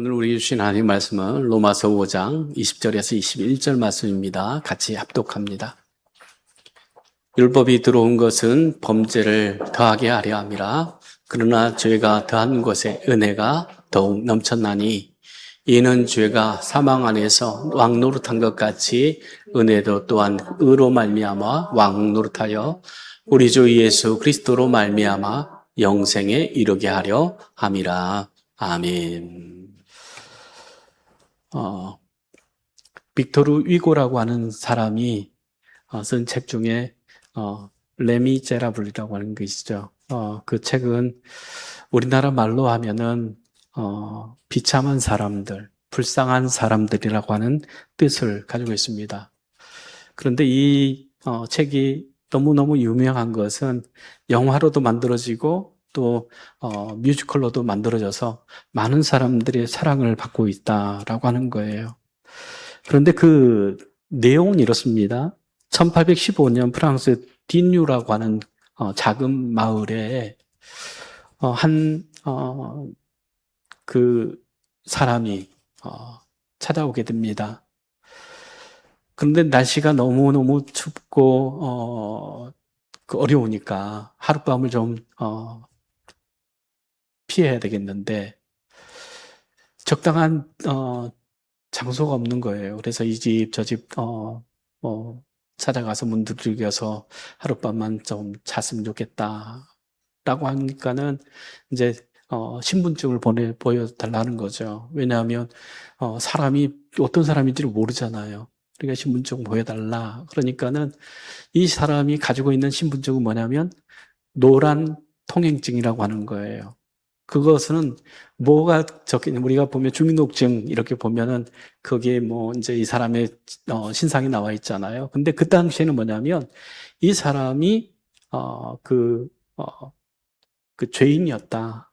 오늘 우리 주신 하나님 말씀은 로마서 5장 20절에서 21절 말씀입니다. 같이 합독합니다. 율법이 들어온 것은 범죄를 더하게 하려 함이라. 그러나 죄가 더한 것에 은혜가 더욱 넘쳤나니 이는 죄가 사망 안에서 왕노릇한 것 같이 은혜도 또한 의로 말미암아 왕노릇하여 우리 주 예수 그리스도로 말미암아 영생에 이르게 하려 함이라. 아멘. 빅토르 위고라고 하는 사람이 쓴 책 중에 레미제라블이라고 하는 게 있죠. 그 책은 우리나라 말로 하면은 비참한 사람들, 불쌍한 사람들이라고 하는 뜻을 가지고 있습니다. 그런데 이 책이 너무너무 유명한 것은 영화로도 만들어지고 또 뮤지컬로도 만들어져서 많은 사람들의 사랑을 받고 있다라고 하는 거예요. 그런데 그 내용은 이렇습니다. 1815년 프랑스 디뉴라고 하는 작은 마을에 그 사람이 찾아오게 됩니다. 그런데 날씨가 너무너무 춥고 어려우니까 하룻밤을 좀 피해야 되겠는데 적당한 장소가 없는 거예요. 그래서 이 집 저 집 찾아가서 문 두들겨서 하룻밤만 좀 잤으면 좋겠다라고 하니까는 이제 신분증을 보여달라는 거죠. 왜냐하면 사람이 어떤 사람인지를 모르잖아요. 그러니까 신분증 보여달라. 그러니까는 이 사람이 가지고 있는 신분증은 뭐냐면 노란 통행증이라고 하는 거예요. 그것은 뭐가 적혀있냐, 우리가 보면 주민등록증 이렇게 보면은 거기에 뭐 이제 이 사람의 신상이 나와 있잖아요. 근데 그 당시에는 뭐냐면 이 사람이 그 죄인이었다라고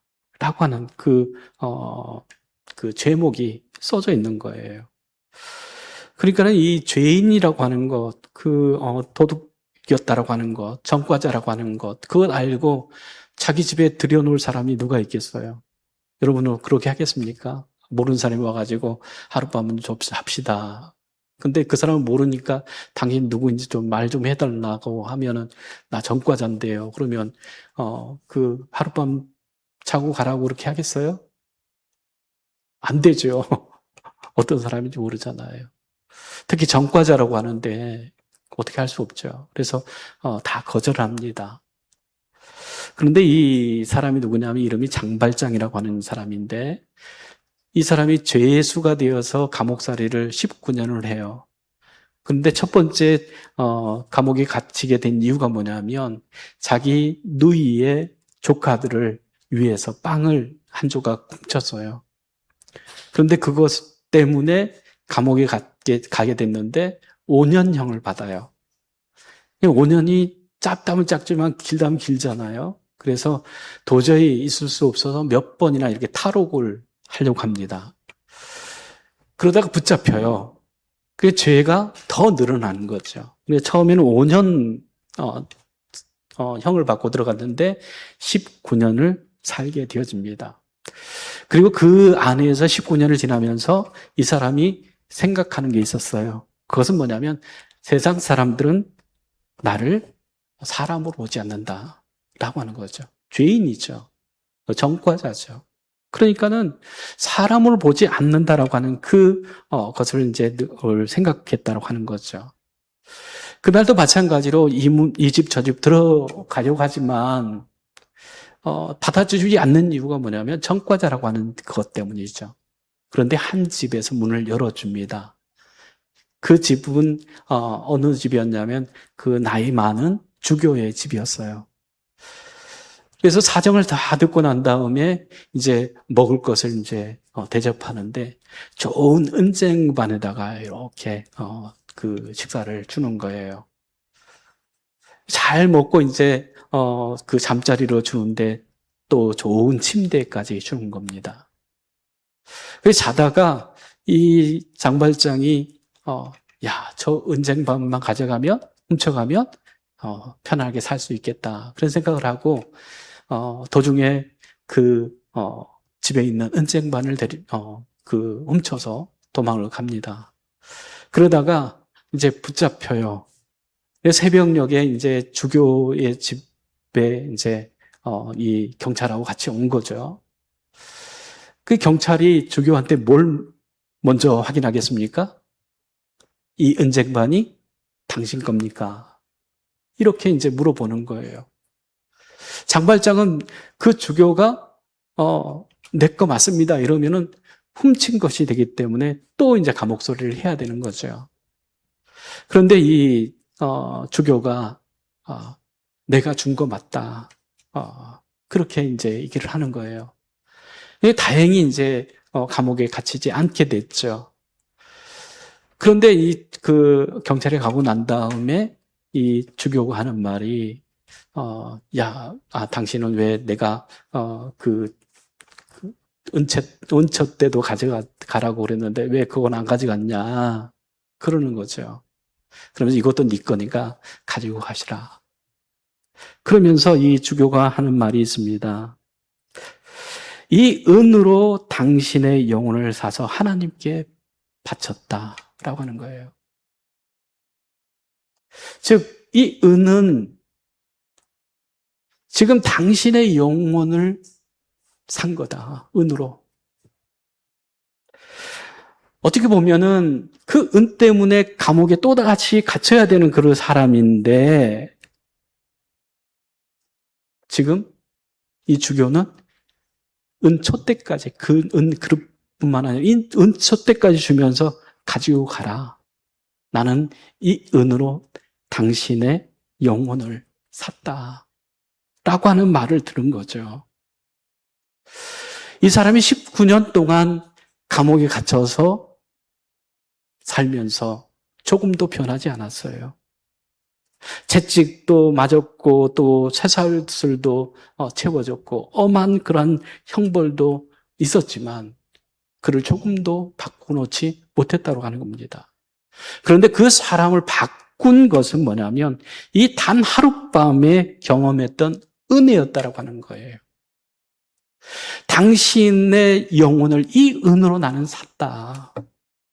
하는 그 죄목이 써져 있는 거예요. 그러니까는 이 죄인이라고 하는 것, 도둑이었다라고 하는 것, 전과자라고 하는 것, 그걸 알고 자기 집에 들여놓을 사람이 누가 있겠어요? 여러분은 그렇게 하겠습니까? 모르는 사람이 와가지고 하룻밤은 좀 합시다. 근데 그 사람은 모르니까 당신 누구인지 좀 말 좀 해달라고 하면은 나 전과자인데요. 그러면 그 하룻밤 자고 가라고 그렇게 하겠어요? 안 되죠. 어떤 사람인지 모르잖아요. 특히 전과자라고 하는데 어떻게 할 수 없죠. 그래서 다 거절합니다. 그런데 이 사람이 누구냐면 이름이 장발장이라고 하는 사람인데 이 사람이 죄수가 되어서 감옥살이를 19년을 해요. 그런데 첫 번째 감옥에 갇히게 된 이유가 뭐냐면 자기 누이의 조카들을 위해서 빵을 한 조각 훔쳤어요. 그런데 그것 때문에 감옥에 가게 됐는데 5년형을 받아요. 5년이 짧다면 짧지만 길다면 길잖아요. 그래서 도저히 있을 수 없어서 몇 번이나 이렇게 탈옥을 하려고 합니다. 그러다가 붙잡혀요. 그 죄가 더 늘어나는 거죠. 처음에는 5년 형을 받고 들어갔는데 19년을 살게 되어집니다. 그리고 그 안에서 19년을 지나면서 이 사람이 생각하는 게 있었어요. 그것은 뭐냐면 세상 사람들은 나를 사람으로 보지 않는다 라고 하는 거죠. 죄인이죠. 전과자죠. 그러니까는 사람으로 보지 않는다라고 하는 것을 이제 늘 생각했다라고 하는 거죠. 그날도 마찬가지로 이 집 저 집 들어가려고 하지만 받아주지 않는 이유가 뭐냐면 전과자라고 하는 것 때문이죠. 그런데 한 집에서 문을 열어줍니다. 그 집은 어느 집이었냐면 그 나이 많은 주교의 집이었어요. 그래서 사정을 다 듣고 난 다음에 이제 먹을 것을 이제 대접하는데 좋은 은쟁반에다가 이렇게 그 식사를 주는 거예요. 잘 먹고 이제 그 잠자리로 주는데 또 좋은 침대까지 주는 겁니다. 그래서 자다가 이 장발장이 저 은쟁반만 가져가면 훔쳐가면 편하게 살 수 있겠다 그런 생각을 하고 도중에 그 집에 있는 은쟁반을 훔쳐서 도망을 갑니다. 그러다가 이제 붙잡혀요. 새벽녘에 이제 주교의 집에 이제 이 경찰하고 같이 온 거죠. 그 경찰이 주교한테 뭘 먼저 확인하겠습니까? 이 은쟁반이 당신 겁니까? 이렇게 이제 물어보는 거예요. 장발장은 그 주교가 내 거 맞습니다 이러면은 훔친 것이 되기 때문에 또 이제 감옥 소리를 해야 되는 거죠. 그런데 이 주교가 내가 준 거 맞다. 그렇게 이제 얘기를 하는 거예요. 다행히 이제 감옥에 갇히지 않게 됐죠. 그런데 그 경찰에 가고 난 다음에 이 주교가 하는 말이 당신은 왜 내가 그 은처 때도 가져가라고 그랬는데 왜 그건 안 가져갔냐 그러는 거죠. 그러면서 이것도 네 거니까 가지고 가시라. 그러면서 이 주교가 하는 말이 있습니다. 이 은으로 당신의 영혼을 사서 하나님께 바쳤다라고 하는 거예요. 즉, 이 은은 지금 당신의 영혼을 산 거다. 은으로. 어떻게 보면은 그 은 때문에 감옥에 또다시 갇혀야 되는 그런 사람인데 지금 이 주교는 은촛대까지 그 은 그릇뿐만 아니라 은촛대까지 주면서 가지고 가라. 나는 이 은으로 당신의 영혼을 샀다. 라고 하는 말을 들은 거죠. 이 사람이 19년 동안 감옥에 갇혀서 살면서 조금도 변하지 않았어요. 채찍도 맞았고 또 쇠사슬도 채워졌고 엄한 그런 형벌도 있었지만 그를 조금도 바꾸놓지 못했다고 하는 겁니다. 그런데 그 사람을 바꾼 것은 뭐냐면 이 단 하룻밤에 경험했던 은혜였다고 하는 거예요. 당신의 영혼을 이 은으로 나는 샀다.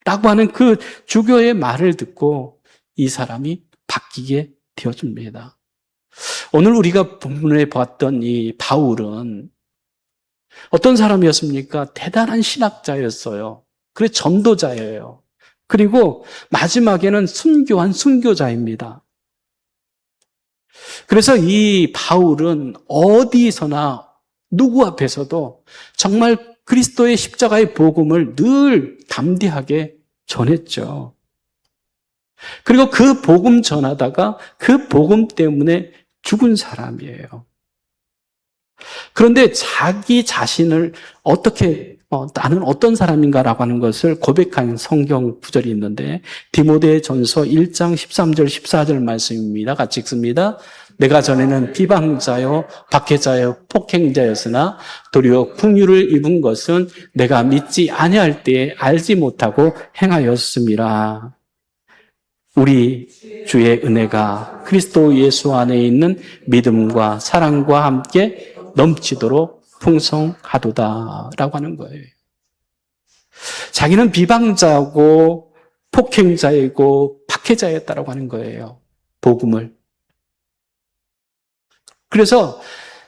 라고 하는 그 주교의 말을 듣고 이 사람이 바뀌게 되어줍니다. 오늘 우리가 본문에 봤던 이 바울은 어떤 사람이었습니까? 대단한 신학자였어요. 그리고 전도자예요. 그리고 마지막에는 순교한 순교자입니다. 그래서 이 바울은 어디서나 누구 앞에서도 정말 그리스도의 십자가의 복음을 늘 담대하게 전했죠. 그리고 그 복음 전하다가 그 복음 때문에 죽은 사람이에요. 그런데 자기 자신을 어떻게 나는 어떤 사람인가라고 하는 것을 고백한 성경 구절이 있는데 디모데전서 1장 13절 14절 말씀입니다. 같이 읽습니다. 내가 전에는 비방자요 박해자요 폭행자였으나 도리어 긍휼을 입은 것은 내가 믿지 아니할 때에 알지 못하고 행하였음이라. 우리 주의 은혜가 그리스도 예수 안에 있는 믿음과 사랑과 함께 넘치도록 풍성하도다 라고 하는 거예요. 자기는 비방자고 폭행자이고 박해자였다라고 하는 거예요. 복음을. 그래서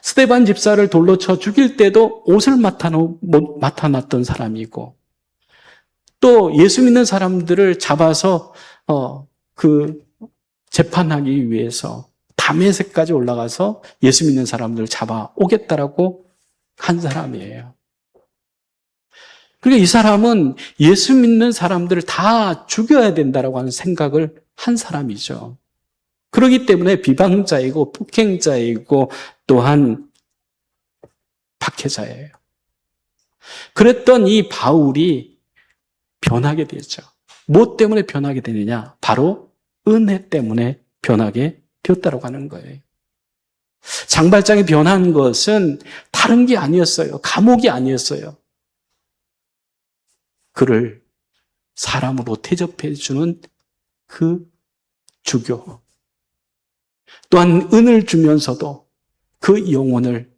스데반 집사를 돌로 쳐 죽일 때도 옷을 맡아놨던 사람이고 또 예수 믿는 사람들을 잡아서 그 재판하기 위해서 다메섹까지 올라가서 예수 믿는 사람들을 잡아 오겠다라고 한 사람이에요. 그러니까 이 사람은 예수 믿는 사람들을 다 죽여야 된다라고 하는 생각을 한 사람이죠. 그렇기 때문에 비방자이고 폭행자이고 또한 박해자예요. 그랬던 이 바울이 변하게 되죠. 뭐 때문에 변하게 되느냐? 바로 은혜 때문에 변하게 되었다고 하는 거예요. 장발장이 변한 것은 다른 게 아니었어요. 감옥이 아니었어요. 그를 사람으로 대접해 주는 그 주교. 또한 은을 주면서도 그 영혼을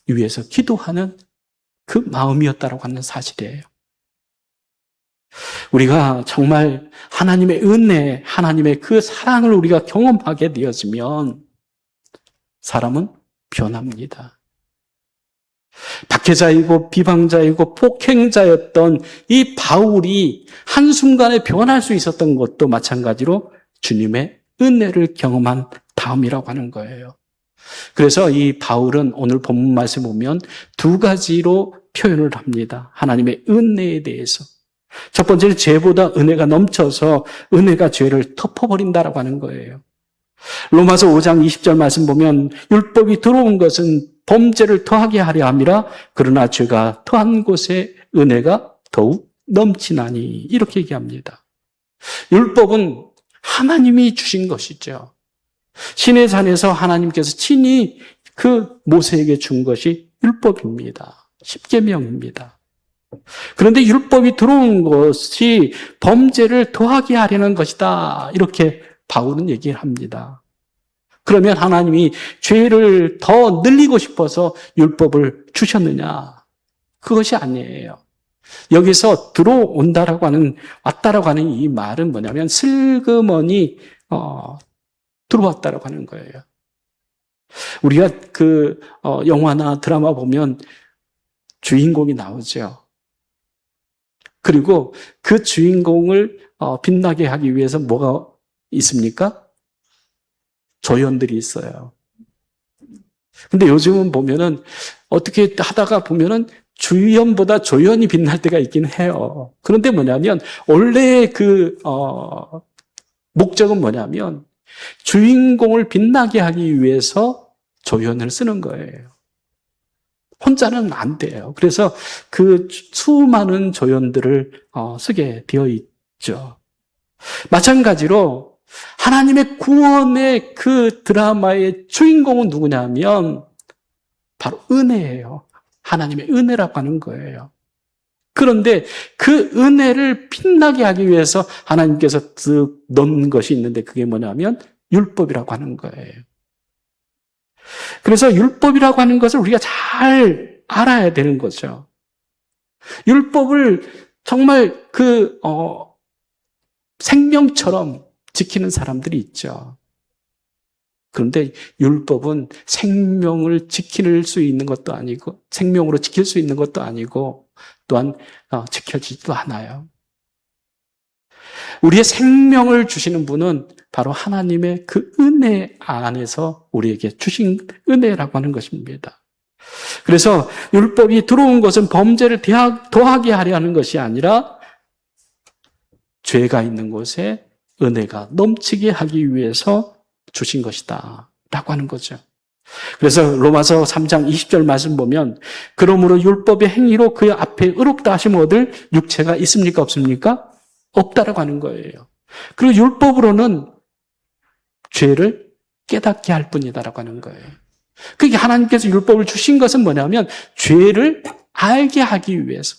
위해서 기도하는 그 마음이었다고 하는 사실이에요. 우리가 정말 하나님의 은혜, 하나님의 그 사랑을 우리가 경험하게 되어지면 사람은 변합니다. 박해자이고 비방자이고 폭행자였던 이 바울이 한순간에 변할 수 있었던 것도 마찬가지로 주님의 은혜를 경험한 다음이라고 하는 거예요. 그래서 이 바울은 오늘 본문 말씀 보면 두 가지로 표현을 합니다. 하나님의 은혜에 대해서. 첫 번째는 죄보다 은혜가 넘쳐서 은혜가 죄를 덮어버린다라고 하는 거예요. 로마서 5장 20절 말씀 보면 율법이 들어온 것은 범죄를 더하게 하려 함이라 그러나 죄가 더한 곳에 은혜가 더욱 넘치나니 이렇게 얘기합니다. 율법은 하나님이 주신 것이죠. 시내산에서 하나님께서 친히 그 모세에게 준 것이 율법입니다. 십계명입니다. 그런데 율법이 들어온 것이 범죄를 더하게 하려는 것이다. 이렇게 바울은 얘기를 합니다. 그러면 하나님이 죄를 더 늘리고 싶어서 율법을 주셨느냐? 그것이 아니에요. 여기서 들어온다라고 하는, 왔다라고 하는 이 말은 뭐냐면 슬그머니 들어왔다라고 하는 거예요. 우리가 영화나 드라마 보면 주인공이 나오죠. 그리고 그 주인공을 빛나게 하기 위해서 뭐가 있습니까? 조연들이 있어요. 근데 요즘은 보면은 어떻게 하다가 보면은 주연보다 조연이 빛날 때가 있긴 해요. 그런데 뭐냐면 원래 목적은 뭐냐면 주인공을 빛나게 하기 위해서 조연을 쓰는 거예요. 혼자는 안 돼요. 그래서 그 수많은 조연들을 쓰게 되어 있죠. 마찬가지로 하나님의 구원의 그 드라마의 주인공은 누구냐면 바로 은혜예요. 하나님의 은혜라고 하는 거예요. 그런데 그 은혜를 빛나게 하기 위해서 하나님께서 넣은 것이 있는데 그게 뭐냐면 율법이라고 하는 거예요. 그래서 율법이라고 하는 것을 우리가 잘 알아야 되는 거죠. 율법을 정말 생명처럼 지키는 사람들이 있죠. 그런데 율법은 생명을 지킬 수 있는 것도 아니고, 생명으로 지킬 수 있는 것도 아니고, 또한 지켜지지도 않아요. 우리의 생명을 주시는 분은 바로 하나님의 그 은혜 안에서 우리에게 주신 은혜라고 하는 것입니다. 그래서 율법이 들어온 것은 범죄를 더하게 하려 하는 것이 아니라 죄가 있는 곳에 은혜가 넘치게 하기 위해서 주신 것이다 라고 하는 거죠. 그래서 로마서 3장 20절 말씀 보면 그러므로 율법의 행위로 그 앞에 의롭다 하심 얻을 육체가 있습니까 없습니까? 없다라고 하는 거예요. 그리고 율법으로는 죄를 깨닫게 할 뿐이다라고 하는 거예요. 그게 하나님께서 율법을 주신 것은 뭐냐면 죄를 알게 하기 위해서,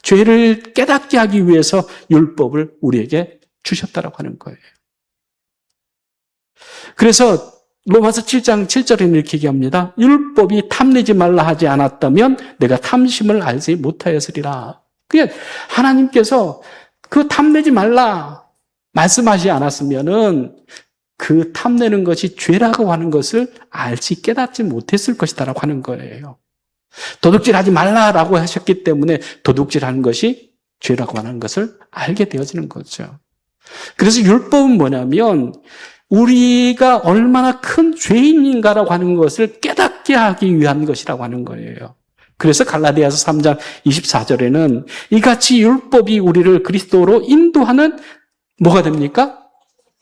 죄를 깨닫게 하기 위해서 율법을 우리에게 주셨다라고 하는 거예요. 그래서 로마서 7장 7절에는 이렇게 얘기합니다. 율법이 탐내지 말라 하지 않았다면 내가 탐심을 알지 못하였으리라. 그게 하나님께서 그 탐내지 말라 말씀하지 않았으면은 그 탐내는 것이 죄라고 하는 것을 알지 깨닫지 못했을 것이다라고 하는 거예요. 도둑질하지 말라라고 하셨기 때문에 도둑질하는 것이 죄라고 하는 것을 알게 되어지는 거죠. 그래서 율법은 뭐냐면 우리가 얼마나 큰 죄인인가라고 하는 것을 깨닫게 하기 위한 것이라고 하는 거예요. 그래서 갈라디아서 3장 24절에는 이같이 율법이 우리를 그리스도로 인도하는 뭐가 됩니까?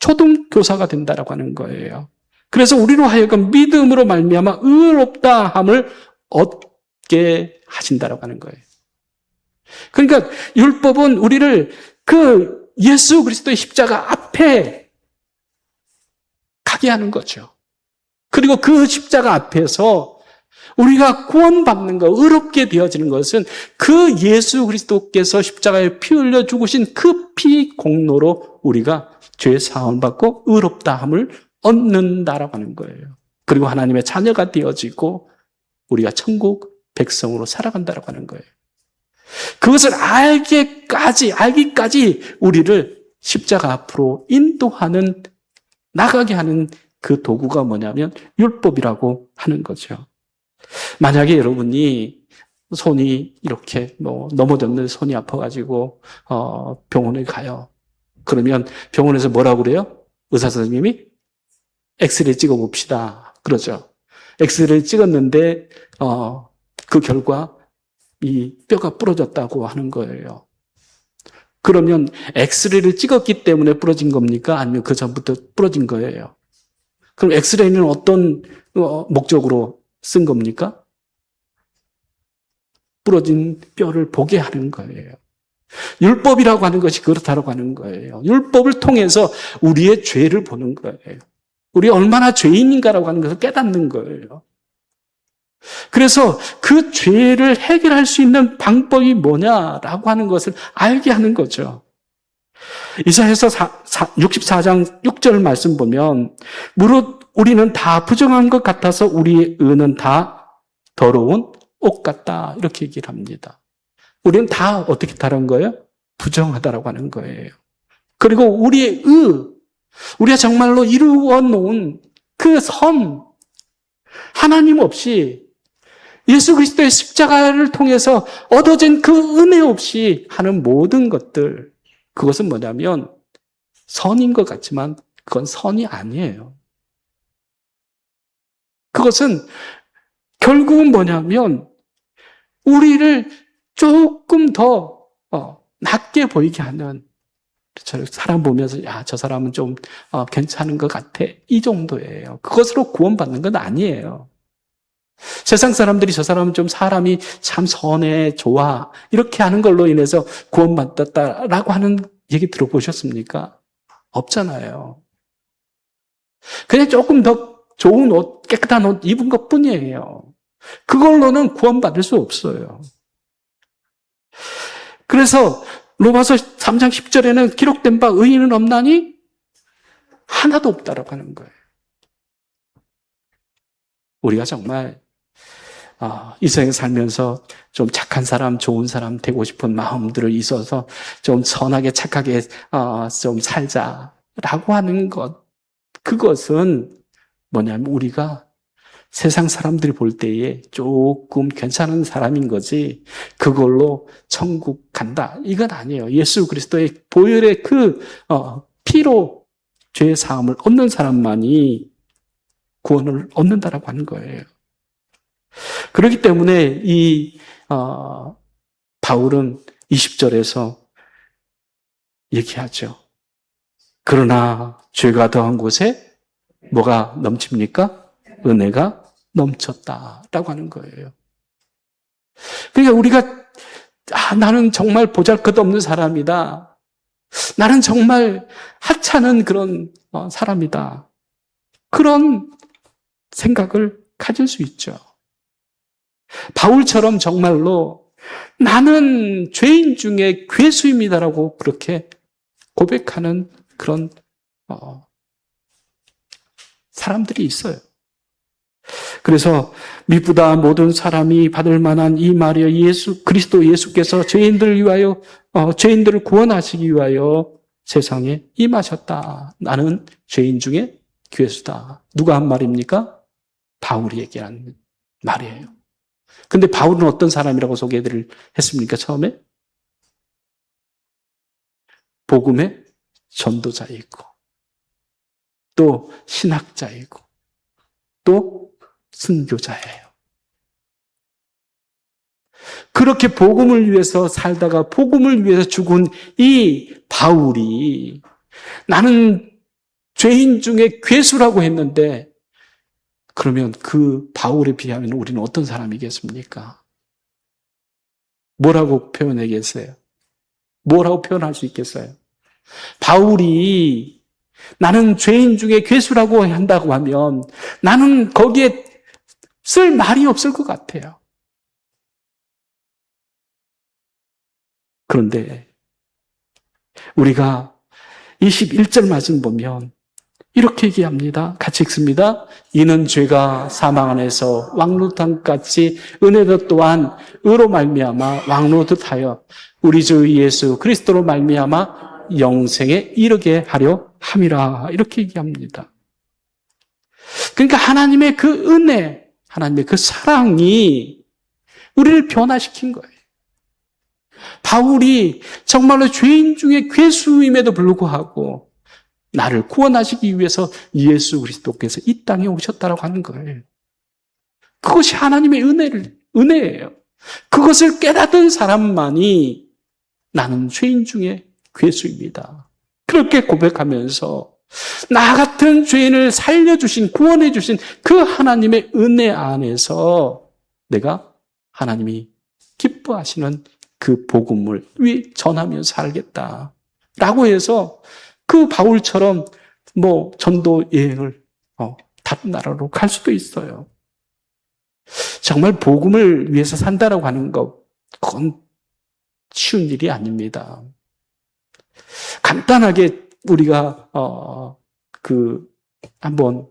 초등교사가 된다라고 하는 거예요. 그래서 우리로 하여금 믿음으로 말미암아 의롭다함을 얻게 하신다라고 하는 거예요. 그러니까 율법은 우리를 그 예수 그리스도의 십자가 앞에 가게 하는 거죠. 그리고 그 십자가 앞에서 우리가 구원받는 것, 의롭게 되어지는 것은 그 예수 그리스도께서 십자가에 피 흘려 죽으신 그 피 공로로 우리가 죄 사함을 받고 의롭다함을 얻는다라고 하는 거예요. 그리고 하나님의 자녀가 되어지고 우리가 천국 백성으로 살아간다라고 하는 거예요. 그것을 알기까지 우리를 십자가 앞으로 인도하는, 나가게 하는 그 도구가 뭐냐면 율법이라고 하는 거죠. 만약에 여러분이 손이 이렇게 넘어졌는데 손이 아파가지고 병원에 가요. 그러면 병원에서 뭐라고 그래요? 의사 선생님이 엑스레이 찍어봅시다. 그러죠. 엑스레이 찍었는데 그 결과 이 뼈가 부러졌다고 하는 거예요. 그러면 엑스레이를 찍었기 때문에 부러진 겁니까? 아니면 그 전부터 부러진 거예요? 그럼 엑스레이는 어떤 목적으로 쓴 겁니까? 부러진 뼈를 보게 하는 거예요. 율법이라고 하는 것이 그렇다고 하는 거예요. 율법을 통해서 우리의 죄를 보는 거예요. 우리가 얼마나 죄인인가라고 하는 것을 깨닫는 거예요. 그래서 그 죄를 해결할 수 있는 방법이 뭐냐라고 하는 것을 알게 하는 거죠. 이사야서 64장 6절 말씀 보면 무릇 우리는 다 부정한 것 같아서 우리의 의는 다 더러운 옷 같다 이렇게 얘기를 합니다. 우리는 다 어떻게 다른 거예요? 부정하다라고 하는 거예요. 그리고 우리의 우리가 정말로 이루어 놓은 그 선, 하나님 없이 예수 그리스도의 십자가를 통해서 얻어진 그 은혜 없이 하는 모든 것들, 그것은 뭐냐면 선인 것 같지만 그건 선이 아니에요. 그것은 결국은 뭐냐면 우리를 조금 더 낮게 보이게 하는, 사람 보면서 저 사람은 좀 괜찮은 것 같아, 이 정도예요. 그것으로 구원받는 건 아니에요. 세상 사람들이 저 사람은 좀 사람이 참 선해, 좋아 이렇게 하는 걸로 인해서 구원받았다라고 하는 얘기 들어보셨습니까? 없잖아요. 그냥 조금 더 좋은 옷, 깨끗한 옷 입은 것뿐이에요. 그걸로는 구원받을 수 없어요. 그래서 로마서 3장 10절에는 기록된 바 의인은 없나니 하나도 없다라고 하는 거예요. 우리가 정말 이 세상에 살면서 좀 착한 사람, 좋은 사람 되고 싶은 마음들을 있어서 좀 선하게 착하게 좀 살자라고 하는 것, 그것은 뭐냐면 우리가 세상 사람들이 볼 때에 조금 괜찮은 사람인 거지 그걸로 천국 간다 이건 아니에요. 예수 그리스도의 보혈의 그 피로 죄의 사함을 얻는 사람만이 구원을 얻는다라고 하는 거예요. 그렇기 때문에 이 바울은 20절에서 얘기하죠. 그러나 죄가 더한 곳에 뭐가 넘칩니까? 은혜가 넘쳤다라고 하는 거예요. 그러니까 우리가 나는 정말 보잘것없는 사람이다. 나는 정말 하찮은 그런 사람이다. 그런 생각을 가질 수 있죠. 바울처럼 정말로 나는 죄인 중에 괴수입니다라고 그렇게 고백하는 그런 사람들이 있어요. 그래서 미보다 모든 사람이 받을 만한 이 말이여 그리스도 예수께서 죄인들을 구원하시기 위하여 세상에 임하셨다. 나는 죄인 중에 괴수다. 누가 한 말입니까? 바울이 얘기한 말이에요. 근데 바울은 어떤 사람이라고 소개를 했습니까? 처음에? 복음의 전도자이고 또 신학자이고 또 순교자예요. 그렇게 복음을 위해서 살다가 복음을 위해서 죽은 이 바울이 나는 죄인 중에 괴수라고 했는데 그러면 그 바울에 비하면 우리는 어떤 사람이겠습니까? 뭐라고 표현하겠어요? 뭐라고 표현할 수 있겠어요? 바울이 나는 죄인 중에 괴수라고 한다고 하면 나는 거기에 쓸 말이 없을 것 같아요. 그런데 우리가 21절 말씀 보면 이렇게 얘기합니다. 같이 읽습니다. 이는 죄가 사망 안에서 왕노릇함같이 은혜도 또한 의로 말미암아 왕노릇하여 우리 주 예수 그리스도로 말미암아 영생에 이르게 하려 함이라. 이렇게 얘기합니다. 그러니까 하나님의 그 은혜, 하나님의 그 사랑이 우리를 변화시킨 거예요. 바울이 정말로 죄인 중에 괴수임에도 불구하고 나를 구원하시기 위해서 예수 그리스도께서 이 땅에 오셨다라고 하는 거예요. 그것이 하나님의 은혜예요. 그것을 깨닫은 사람만이 나는 죄인 중에 괴수입니다. 그렇게 고백하면서 나 같은 죄인을 살려주신, 구원해주신 그 하나님의 은혜 안에서 내가 하나님이 기뻐하시는 그 복음을 전하며 살겠다라고 해서 그 바울처럼 전도 여행을 다른 나라로 갈 수도 있어요. 정말 복음을 위해서 산다라고 하는 것, 그건 쉬운 일이 아닙니다. 간단하게 우리가 한번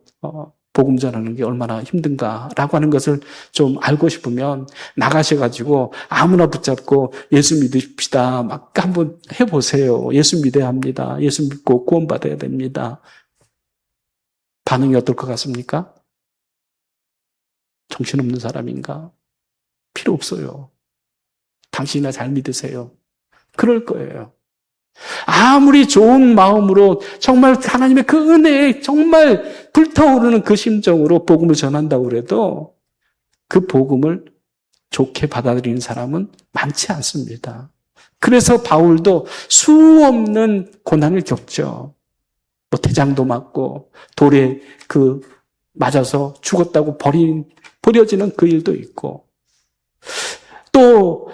복음 전하는 게 얼마나 힘든가라고 하는 것을 좀 알고 싶으면 나가셔가지고 아무나 붙잡고 예수 믿으십시다 막 한번 해보세요. 예수 믿어야 합니다. 예수 믿고 구원받아야 됩니다. 반응이 어떨 것 같습니까? 정신없는 사람인가? 필요 없어요. 당신이나 잘 믿으세요. 그럴 거예요. 아무리 좋은 마음으로 정말 하나님의 그 은혜에 정말 불타오르는 그 심정으로 복음을 전한다고 해도 그 복음을 좋게 받아들이는 사람은 많지 않습니다. 그래서 바울도 수없는 고난을 겪죠. 대장도 맞고 돌에 맞아서 죽었다고 버려지는 그 일도 있고 또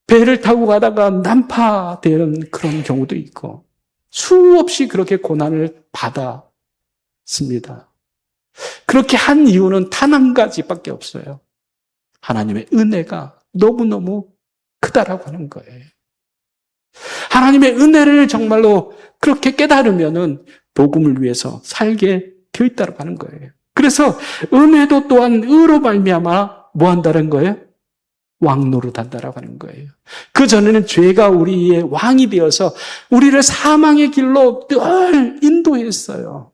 배를 타고 가다가 난파되는 그런 경우도 있고 수없이 그렇게 고난을 받았습니다. 그렇게 한 이유는 단 한 가지밖에 없어요. 하나님의 은혜가 너무너무 크다라고 하는 거예요. 하나님의 은혜를 정말로 그렇게 깨달으면은 복음을 위해서 살게 되어 있다고 하는 거예요. 그래서 은혜도 또한 의로 말미암아 뭐 한다는 거예요? 왕노릇한다라고 하는 거예요. 그전에는 죄가 우리의 왕이 되어서 우리를 사망의 길로 늘 인도했어요.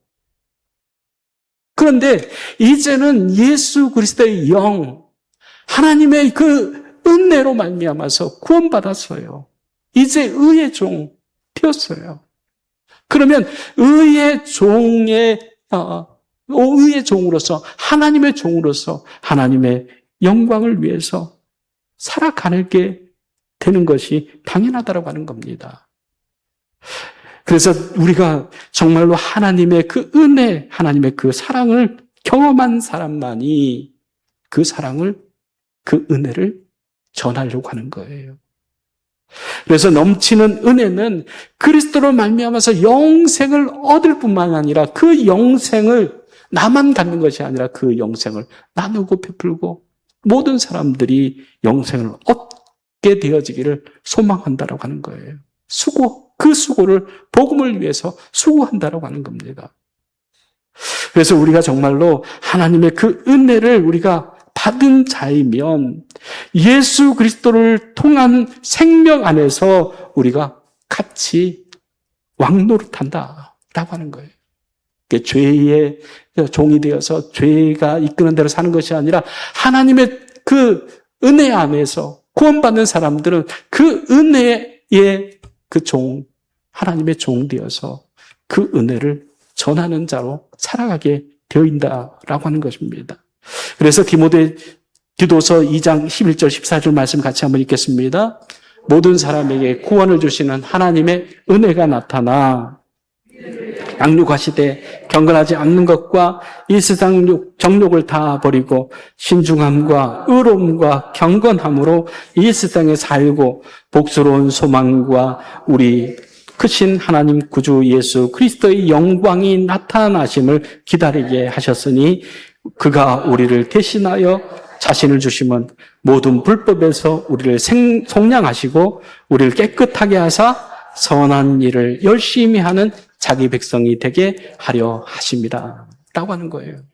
그런데 이제는 예수 그리스도의 영, 하나님의 그 은혜로 말미암아서 구원받았어요. 이제 의의 종 되었어요. 그러면 의의 종으로서 하나님의 종으로서 하나님의 영광을 위해서 살아가게 되는 것이 당연하다고 하는 겁니다. 그래서 우리가 정말로 하나님의 그 은혜, 하나님의 그 사랑을 경험한 사람만이 그 사랑을, 그 은혜를 전하려고 하는 거예요. 그래서 넘치는 은혜는 그리스도로 말미암아서 영생을 얻을 뿐만 아니라 그 영생을 나만 갖는 것이 아니라 그 영생을 나누고 베풀고 모든 사람들이 영생을 얻게 되어지기를 소망한다라고 하는 거예요. 그 수고를 복음을 위해서 수고한다라고 하는 겁니다. 그래서 우리가 정말로 하나님의 그 은혜를 우리가 받은 자이면 예수 그리스도를 통한 생명 안에서 우리가 같이 왕노릇한다라고 하는 거예요. 죄의 종이 되어서 죄가 이끄는 대로 사는 것이 아니라 하나님의 그 은혜 안에서 구원받는 사람들은 그 은혜의 그 종, 하나님의 종 되어서 그 은혜를 전하는 자로 살아가게 되어 있다라고 하는 것입니다. 그래서 디도서 2장 11절 14절 말씀 같이 한번 읽겠습니다. 모든 사람에게 구원을 주시는 하나님의 은혜가 나타나 양육하시되 경건하지 않는 것과 이 세상 정욕을 다 버리고 신중함과 의로움과 경건함으로 이 세상에 살고 복스러운 소망과 우리 크신 하나님 구주 예수 그리스도의 영광이 나타나심을 기다리게 하셨으니 그가 우리를 대신하여 자신을 주시면 모든 불법에서 우리를 속량하시고 우리를 깨끗하게 하사 선한 일을 열심히 하는 자기 백성이 되게 하려 하심이라 라고 하는 거예요.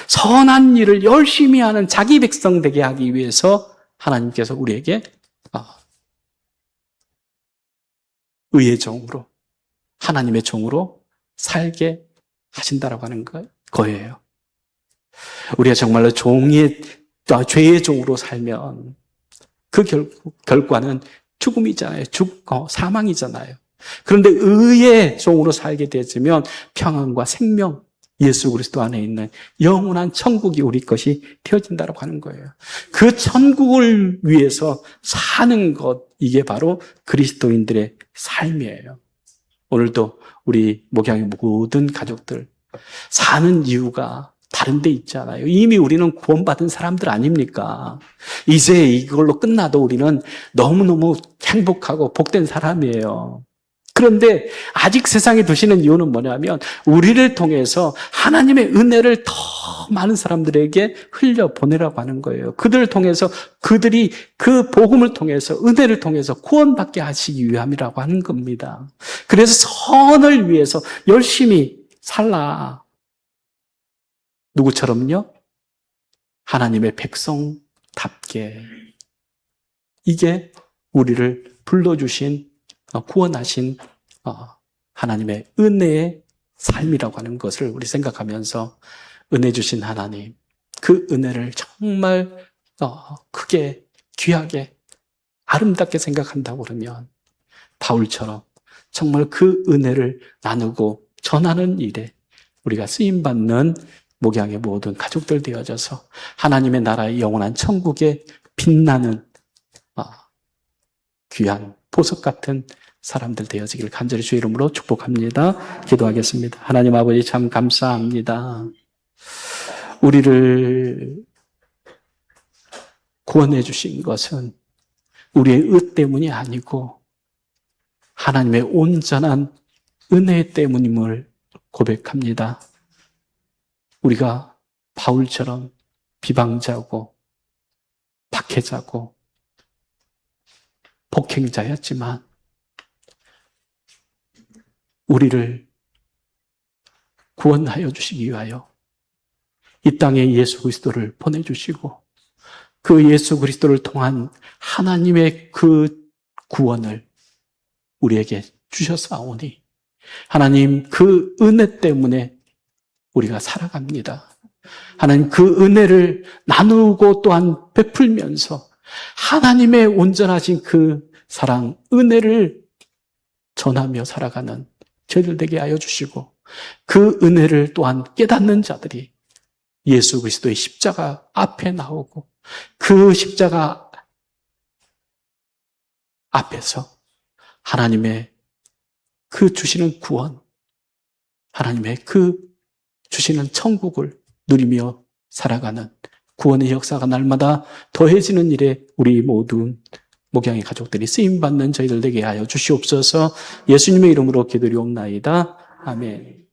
선한 일을 열심히 하는 자기 백성 되게 하기 위해서 하나님께서 우리에게 의의 종으로, 하나님의 종으로 살게 하신다라고 하는 거예요. 우리가 정말로 죄의 종으로 살면 그 결과는 죽음이잖아요. 사망이잖아요. 그런데 의의 종으로 살게 되면 평안과 생명, 예수 그리스도 안에 있는 영원한 천국이 우리 것이 되어진다고 하는 거예요. 그 천국을 위해서 사는 것, 이게 바로 그리스도인들의 삶이에요. 오늘도 우리 목양의 모든 가족들 사는 이유가 다른 데 있잖아요. 이미 우리는 구원받은 사람들 아닙니까? 이제 이걸로 끝나도 우리는 너무너무 행복하고 복된 사람이에요. 그런데 아직 세상에 두시는 이유는 뭐냐면 우리를 통해서 하나님의 은혜를 더 많은 사람들에게 흘려보내라고 하는 거예요. 그들을 통해서 그들이 그 복음을 통해서 은혜를 통해서 구원받게 하시기 위함이라고 하는 겁니다. 그래서 선을 위해서 열심히 살라. 누구처럼요? 하나님의 백성답게. 이게 우리를 불러주신 구원하신 하나님의 은혜의 삶이라고 하는 것을 우리 생각하면서 은혜 주신 하나님, 그 은혜를 정말 크게 귀하게 아름답게 생각한다고 그러면 바울처럼 정말 그 은혜를 나누고 전하는 일에 우리가 쓰임받는 목양의 모든 가족들 되어져서 하나님의 나라의 영원한 천국에 빛나는 귀한 보석 같은 사람들 되어지길 간절히 주의 이름으로 축복합니다. 기도하겠습니다. 하나님 아버지 참 감사합니다. 우리를 구원해 주신 것은 우리의 의 때문이 아니고 하나님의 온전한 은혜 때문임을 고백합니다. 우리가 바울처럼 비방자고 박해자고 폭행자였지만 우리를 구원하여 주시기 위하여 이 땅에 예수 그리스도를 보내주시고 그 예수 그리스도를 통한 하나님의 그 구원을 우리에게 주셨사오니 하나님 그 은혜 때문에 우리가 살아갑니다. 하나님 그 은혜를 나누고 또한 베풀면서 하나님의 온전하신 그 사랑, 은혜를 전하며 살아가는 저희들 되게 하여 주시고 그 은혜를 또한 깨닫는 자들이 예수 그리스도의 십자가 앞에 나오고 그 십자가 앞에서 하나님의 그 주시는 구원, 하나님의 그 주시는 천국을 누리며 살아가는 구원의 역사가 날마다 더해지는 일에 우리 모든 목양의 가족들이 쓰임받는 저희들 되게 하여 주시옵소서. 예수님의 이름으로 기도리옵나이다. 아멘.